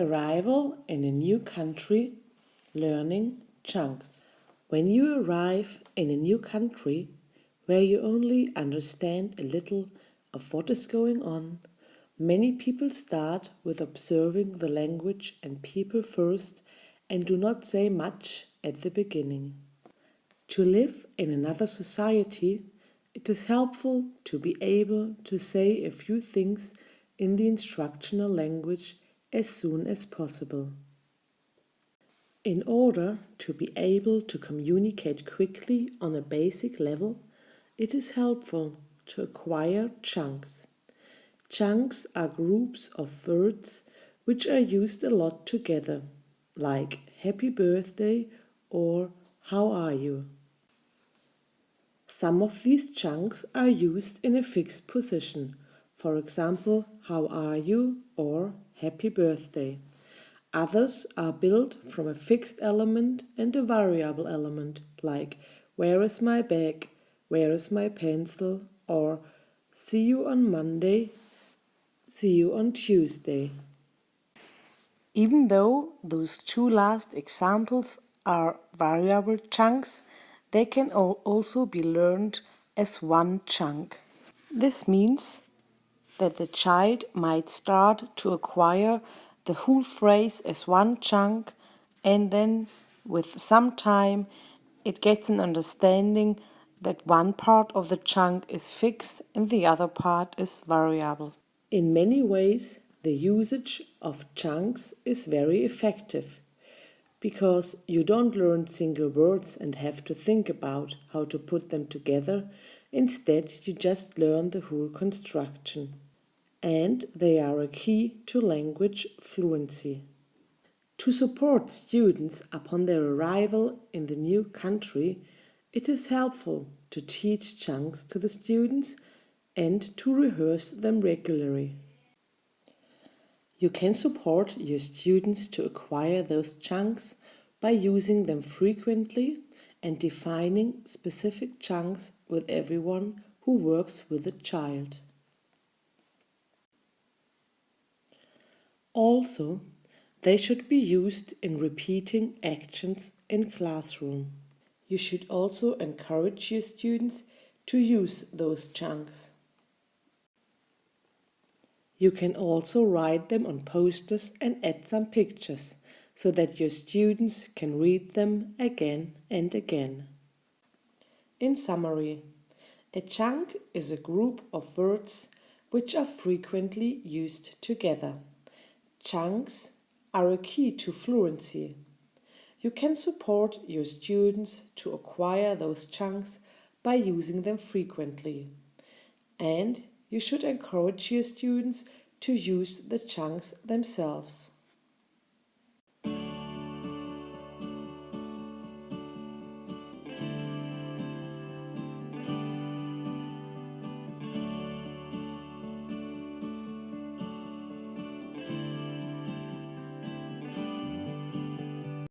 Arrival in a new country, learning chunks. When you arrive in a new country where you only understand a little of what is going on, many people start with observing the language and people first and do not say much at the beginning. To live in another society, it is helpful to be able to say a few things in the instructional language as soon as possible. In order to be able to communicate quickly on a basic level, it is helpful to acquire chunks. Chunks are groups of words which are used a lot together, like happy birthday or how are you. Some of these chunks are used in a fixed position, for example, how are you or happy birthday. Others are built from a fixed element and a variable element, like where is my bag, where is my pencil, or see you on Monday, see you on Tuesday. Even though those two last examples are variable chunks, they can also be learned as one chunk. This means that the child might start to acquire the whole phrase as one chunk, and then with some time it gets an understanding that one part of the chunk is fixed and the other part is variable. In many ways, the usage of chunks is very effective because you don't learn single words and have to think about how to put them together. Instead, you just learn the whole construction. And they are a key to language fluency. To support students upon their arrival in the new country, it is helpful to teach chunks to the students and to rehearse them regularly. You can support your students to acquire those chunks by using them frequently and defining specific chunks with everyone who works with a child. Also, they should be used in repeating actions in classroom. You should also encourage your students to use those chunks. You can also write them on posters and add some pictures so that your students can read them again and again. In summary, a chunk is a group of words which are frequently used together. Chunks are a key to fluency. You can support your students to acquire those chunks by using them frequently. And you should encourage your students to use the chunks themselves.